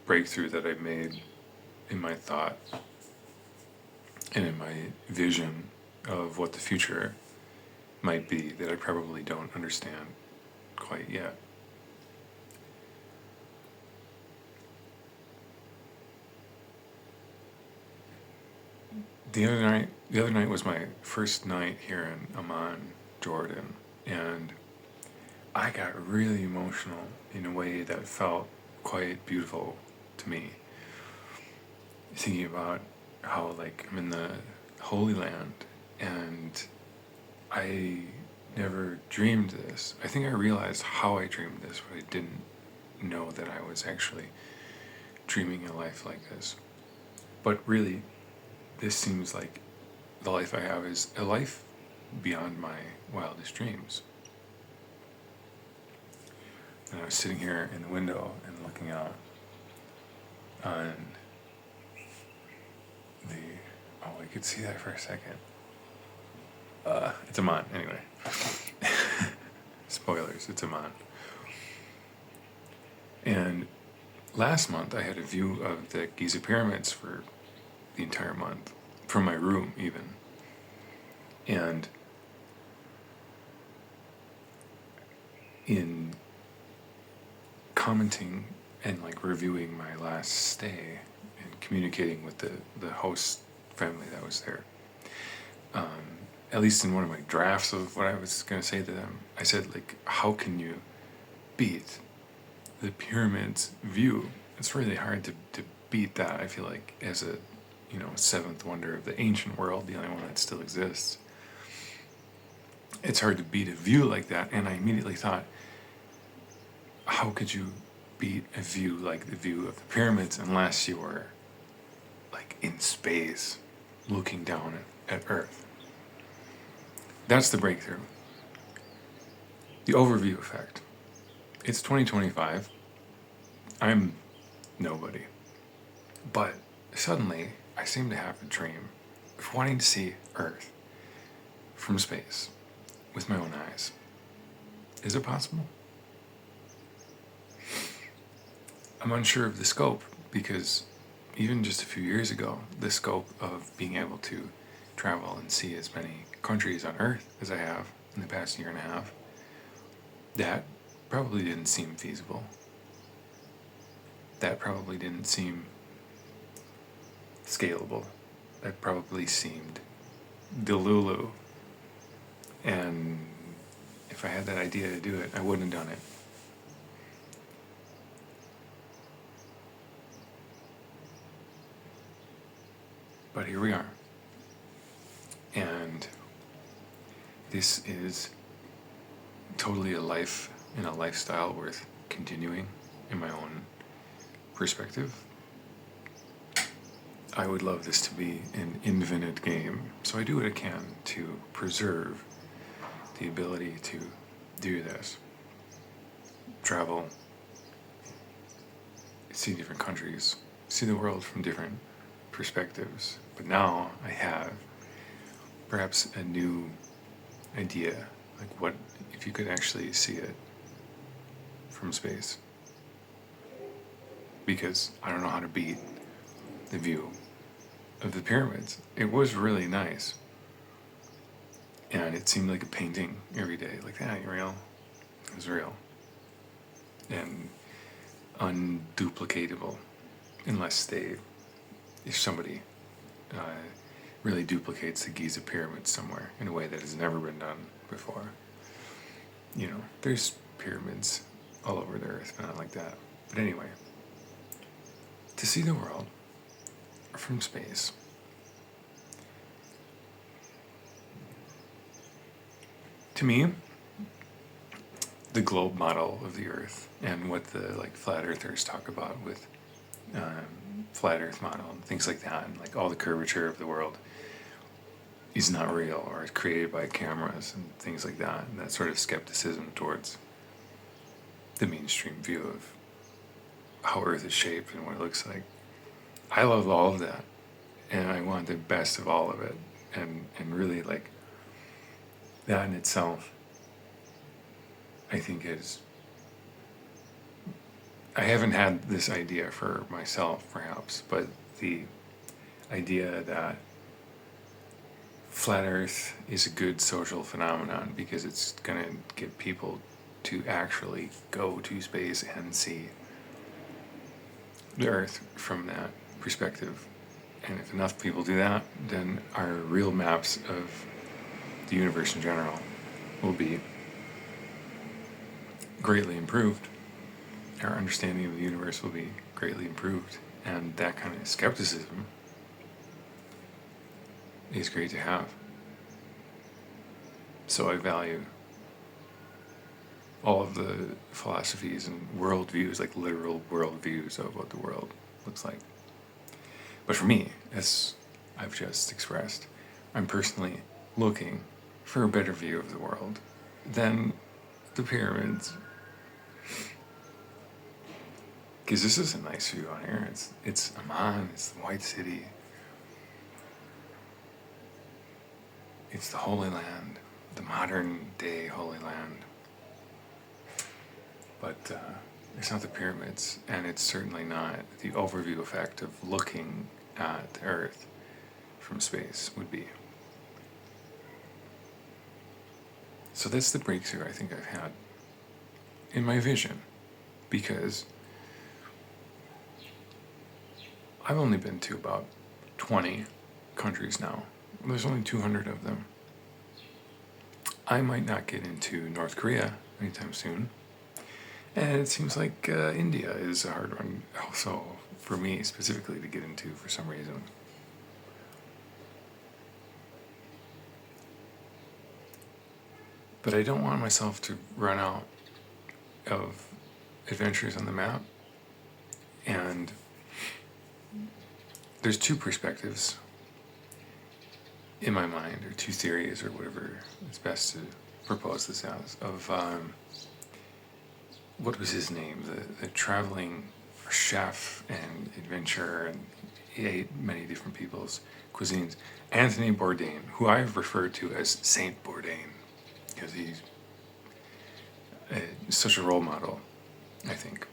breakthrough that I made in my thought and in my vision of what the future might be that I probably don't understand quite yet. The other night was my first night here in Amman, Jordan, and I got really emotional in a way that felt quite beautiful to me. Thinking about how, like, I'm in the Holy Land, and I never dreamed this. I think I realized how I dreamed this, but I didn't know that I was actually dreaming a life like this. But really, this seems like the life I have is a life beyond my wildest dreams. And I was sitting here in the window and looking out on the, oh, I could see that for a second. It's Amman, anyway. Spoilers, it's Amman. And last month I had a view of the Giza pyramids for the entire month, from my room even. And in commenting and like reviewing my last stay and communicating with the host family that was there, at least in one of my drafts of what I was going to say to them, I said, like, how can you beat the pyramids view? It's really hard to beat that, I feel like, as a, seventh wonder of the ancient world, the only one that still exists. It's hard to beat a view like that, and I immediately thought, how could you beat a view like the view of the pyramids unless you were, like, in space, looking down at Earth? That's the breakthrough. The overview effect. It's 2025. I'm nobody. But suddenly, I seem to have a dream of wanting to see Earth from space with my own eyes. Is it possible? I'm unsure of the scope, because even just a few years ago, the scope of being able to travel and see as many countries on Earth as I have in the past year and a half, that probably didn't seem feasible. That probably didn't seem scalable. That probably seemed delulu. And if I had that idea to do it, I wouldn't have done it. But here we are. And this is totally a life and a lifestyle worth continuing in my own perspective. I would love this to be an infinite game, so I do what I can to preserve the ability to do this. Travel, see different countries, see the world from different perspectives. But now I have perhaps a new idea, like what if you could actually see it from space? Because I don't know how to beat the view of the pyramids. It was really nice. And it seemed like a painting every day. Like, that ain't real. It was real. And unduplicatable. Unless if somebody really duplicates the Giza pyramids somewhere in a way that has never been done before. There's pyramids all over the earth, but not like that. But anyway, to see the world from space, to me, the globe model of the earth and what the flat earthers talk about with flat earth model and things like that, and all the curvature of the world is not real, or is created by cameras and things like that, and that sort of skepticism towards the mainstream view of how Earth is shaped and what it looks like. I love all of that, and I want the best of all of it, and really that in itself, I think, is I haven't had this idea for myself, perhaps, but the idea that flat Earth is a good social phenomenon because it's going to get people to actually go to space and see the Earth from that perspective. And if enough people do that, then our real maps of the universe in general will be greatly improved. Our understanding of the universe will be greatly improved. And that kind of skepticism is great to have. So I value all of the philosophies and worldviews, like literal worldviews of what the world looks like. But for me, as I've just expressed, I'm personally looking for a better view of the world than the pyramids. Because this is a nice view on here. It's Amman, it's the White City. It's the Holy Land, the modern day Holy Land. But it's not the pyramids, and it's certainly not the overview effect of looking at the Earth from space would be. So that's the breakthrough I think I've had in my vision, because I've only been to about 20 countries now. There's only 200 of them. I might not get into North Korea anytime soon. And it seems like India is a hard one also for me specifically to get into for some reason. But I don't want myself to run out of adventures on the map. And there's two perspectives in my mind, or two theories, or whatever it's best to propose this as, of what was his name? The traveling chef and adventurer, and he ate many different people's cuisines. Anthony Bourdain, who I've referred to as Saint Bourdain, because he's such a role model, I think.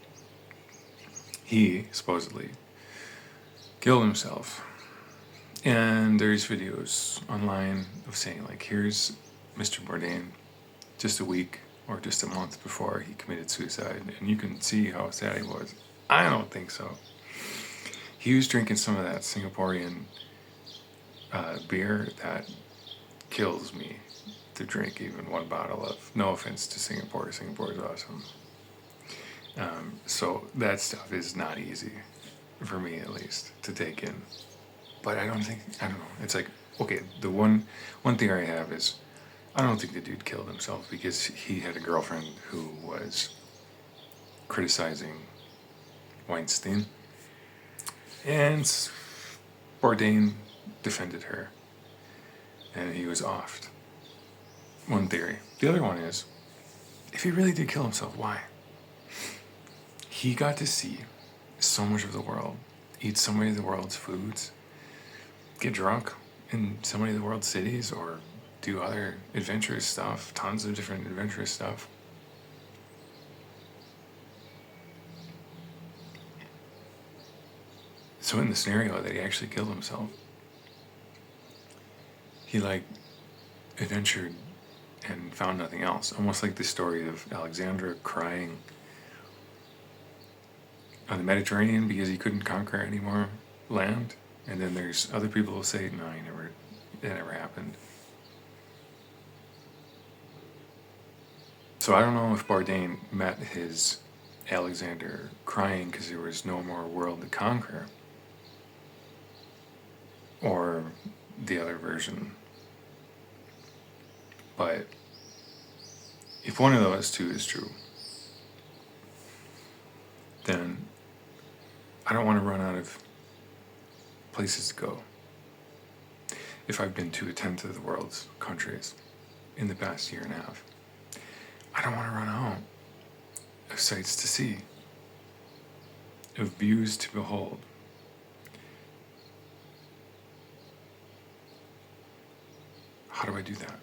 He supposedly killed himself. And there's videos online of saying, like, here's Mr. Bourdain just a week or just a month before he committed suicide, and you can see how sad he was. I don't think so. He was drinking some of that Singaporean beer that kills me to drink even one bottle of. No offense to Singapore. Singapore is awesome. So that stuff is not easy, for me at least, to take in. But I don't know. It's like, okay, the one theory I have is, I don't think the dude killed himself because he had a girlfriend who was criticizing Weinstein. And Bourdain defended her. And he was offed. One theory. The other one is, if he really did kill himself, why? He got to see so much of the world, eat so many of the world's foods, get drunk in so many of the world's cities, or do other adventurous stuff, tons of different adventurous stuff. So in the scenario that he actually killed himself, he adventured and found nothing else. Almost like the story of Alexandra crying on the Mediterranean because he couldn't conquer any more land. And then there's other people who say, no, that never happened. So I don't know if Bourdain met his Alexander crying because there was no more world to conquer, or the other version. But if one of those two is true, then I don't want to run out of places to go. If I've been to a tenth of the world's countries in the past year and a half, I don't want to run out of sights to see, of views to behold. How do I do that?